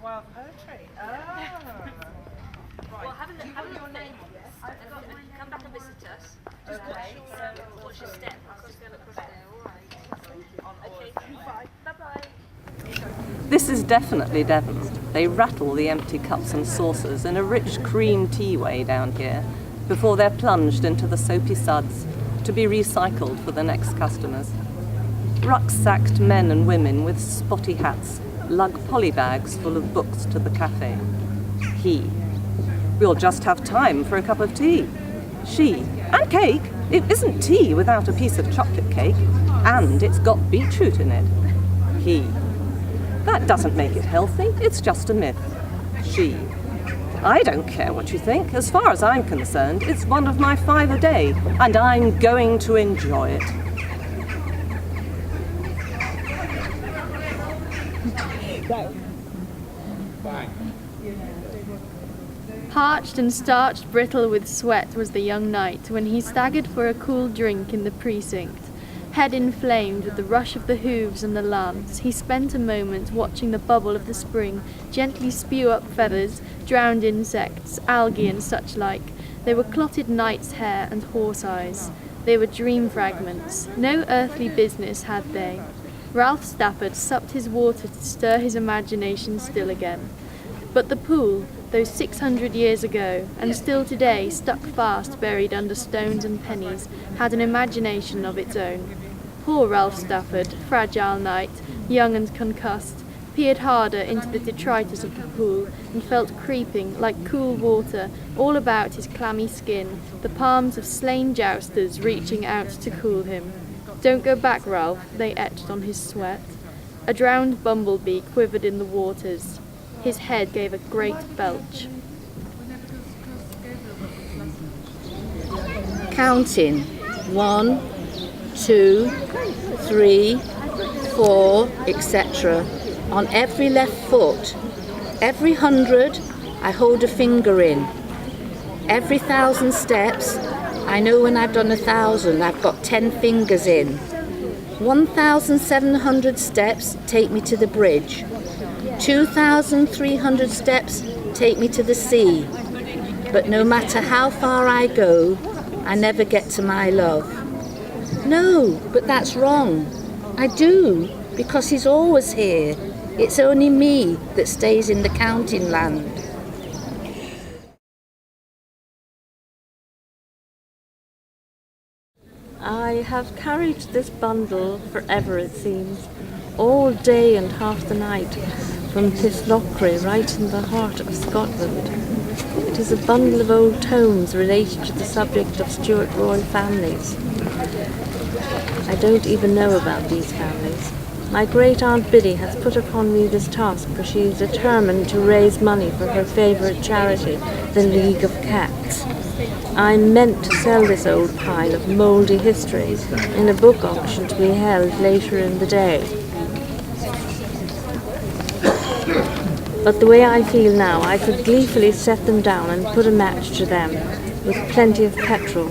wild poetry. Oh. Right. Well, have a look your name on this. Come back and visit us. Just watch your step. I'm just going to across there. All right. Okay. Bye-bye. This is definitely Devon. They rattle the empty cups and saucers in a rich cream tea way down here before they're plunged into the soapy suds to be recycled for the next customers. Rucksacked men and women with spotty hats lug polybags full of books to the cafe. He. We'll just have time for a cup of tea. She. And cake. It isn't tea without a piece of chocolate cake. And it's got beetroot in it. He. That doesn't make it healthy. It's just a myth. She. I don't care what you think. As far as I'm concerned, it's one of my 5 a day, and I'm going to enjoy it. Parched and starched brittle with sweat was the young knight when he staggered for a cool drink in the precinct. Head inflamed with the rush of the hooves and the lance, he spent a moment watching the bubble of the spring gently spew up feathers, drowned insects, algae and such like. They were clotted knight's hair and horse eyes. They were dream fragments. No earthly business had they. Ralph Stafford supped his water to stir his imagination still again. But the pool, those 600 years ago, and still today stuck fast buried under stones and pennies, had an imagination of its own. Poor Ralph Stafford, fragile knight, young and concussed, peered harder into the detritus of the pool and felt creeping, like cool water, all about his clammy skin, the palms of slain jousters reaching out to cool him. Don't go back, Ralph, they etched on his sweat. A drowned bumblebee quivered in the waters. His head gave a great belch. Counting. 1, 2, 3, 4, etc. On every left foot. Every 100, I hold a finger in. Every 1,000 steps, I know when I've done 1,000, I've got 10 fingers in. 1,700 steps take me to the bridge. 2,300 steps take me to the sea. But no matter how far I go, I never get to my love. No, but that's wrong. I do, because he's always here. It's only me that stays in the counting land. I have carried this bundle forever, it seems, all day and half the night, from Tislochry, right in the heart of Scotland. It is a bundle of old tomes related to the subject of Stuart royal families. I don't even know about these families. My great-aunt Biddy has put upon me this task, for she is determined to raise money for her favourite charity, the League of Cats. I meant to sell this old pile of mouldy histories in a book auction to be held later in the day. But the way I feel now, I could gleefully set them down and put a match to them, with plenty of petrol.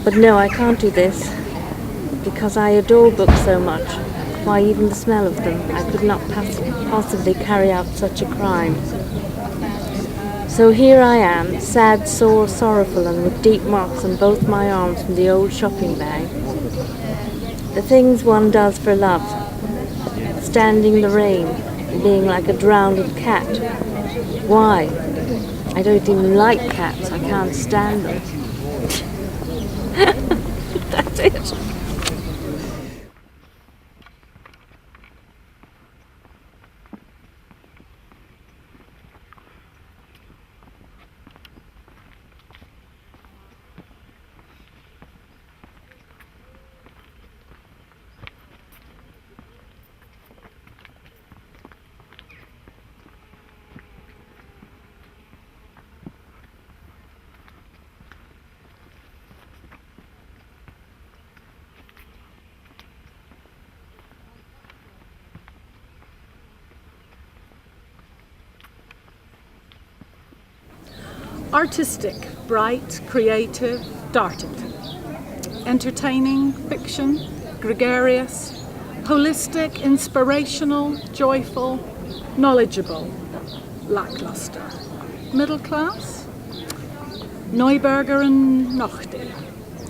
But no, I can't do this, because I adore books so much. Why, even the smell of them, I could not possibly carry out such a crime. So here I am, sad, sore, sorrowful, and with deep marks on both my arms from the old shopping bag. The things one does for love, standing in the rain, being like a drowned cat. Why? I don't even like cats, I can't stand them. That's it. Artistic, bright, creative, Dartington. Entertaining, fiction, gregarious, holistic, inspirational, joyful, knowledgeable, lackluster. Middle class, Neuberger and Nochte.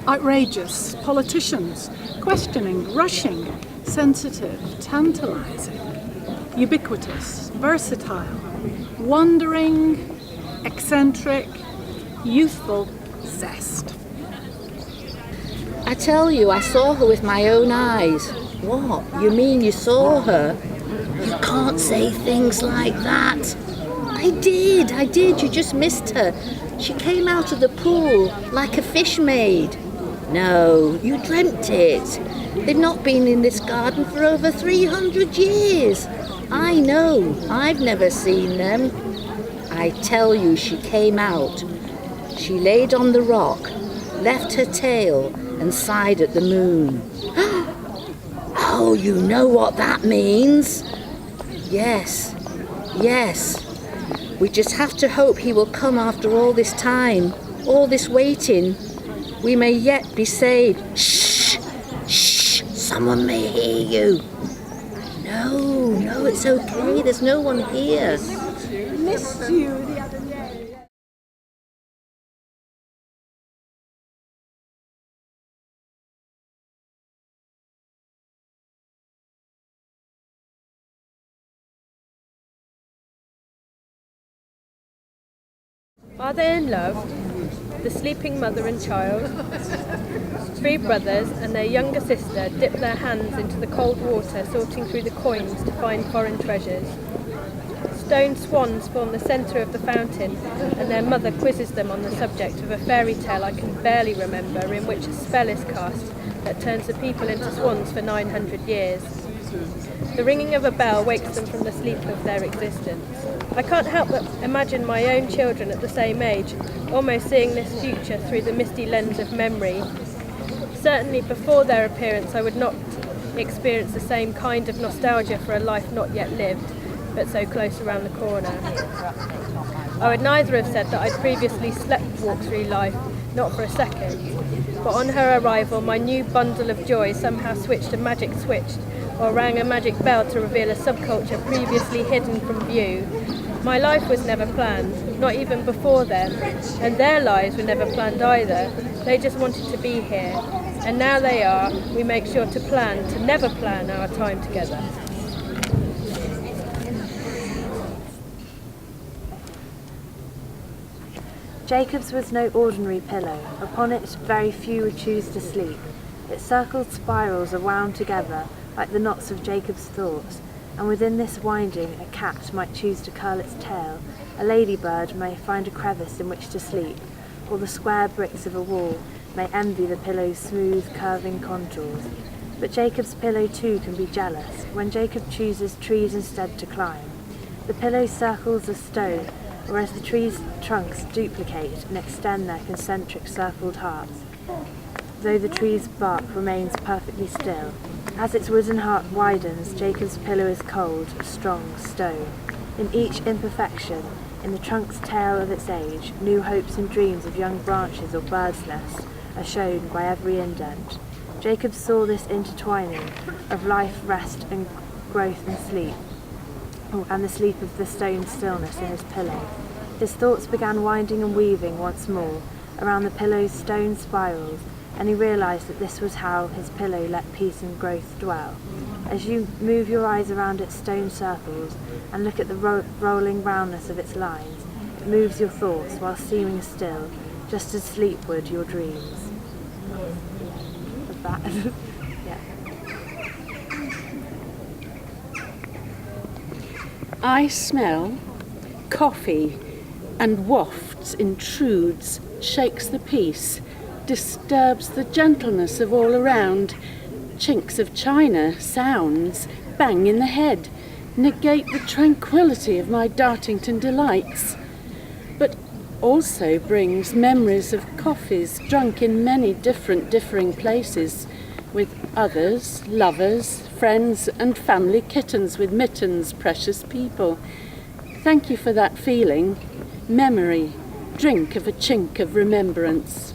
Outrageous, politicians, questioning, rushing, sensitive, tantalizing, ubiquitous, versatile, wandering, eccentric, youthful zest. I tell you, I saw her with my own eyes. What? You mean you saw her? You can't say things like that. I did. You just missed her. She came out of the pool like a fish maid. No, you dreamt it. They've not been in this garden for over 300 years. I know, I've never seen them. I tell you, she came out. She laid on the rock, left her tail and sighed at the moon. Oh, you know what that means? Yes. We just have to hope he will come after all this time, all this waiting. We may yet be saved. Shh, someone may hear you. No, it's okay, there's no one here. Missed you the other day. Are they in love? The sleeping mother and child, 3 brothers and their younger sister dip their hands into the cold water, sorting through the coins to find foreign treasures. Stone swans form the centre of the fountain, and their mother quizzes them on the subject of a fairy tale I can barely remember, in which a spell is cast that turns the people into swans for 900 years. The ringing of a bell wakes them from the sleep of their existence. I can't help but imagine my own children at the same age, almost seeing this future through the misty lens of memory. Certainly before their appearance I would not experience the same kind of nostalgia for a life not yet lived, but so close around the corner. I would neither have said that I'd previously walked through life, not for a second, but on her arrival my new bundle of joy somehow switched a magic switch, or rang a magic bell to reveal a subculture previously hidden from view. My life was never planned, not even before them, and their lives were never planned either. They just wanted to be here, and now they are. We make sure to never plan our time together. Jacob's was no ordinary pillow. Upon it very few would choose to sleep. Its circled spirals are wound together like the knots of Jacob's thoughts, and within this winding a cat might choose to curl its tail, a ladybird may find a crevice in which to sleep, or the square bricks of a wall may envy the pillow's smooth, curving contours. But Jacob's pillow too can be jealous, when Jacob chooses trees instead to climb. The pillow circles a stone, whereas the trees' trunks duplicate and extend their concentric circled hearts, though the tree's bark remains perfectly still. As its wooden heart widens, Jacob's pillow is cold, strong stone. In each imperfection, in the trunk's tale of its age, new hopes and dreams of young branches or birds' nests are shown by every indent. Jacob saw this intertwining of life, rest and growth and sleep, and the sleep of the stone stillness in his pillow. His thoughts began winding and weaving once more around the pillow's stone spirals, and he realised that this was how his pillow let peace and growth dwell. As you move your eyes around its stone circles and look at the rolling roundness of its lines, it moves your thoughts while seeming still, just as sleep would your dreams. Of that. Yeah. I smell coffee, and wafts, intrudes, shakes the peace, disturbs the gentleness of all around. Chinks of china, sounds, bang in the head, negate the tranquility of my Dartington delights, but also brings memories of coffees drunk in many differing places, with others, lovers, friends and family kittens with mittens, precious people. Thank you for that feeling. Memory, drink of a chink of remembrance.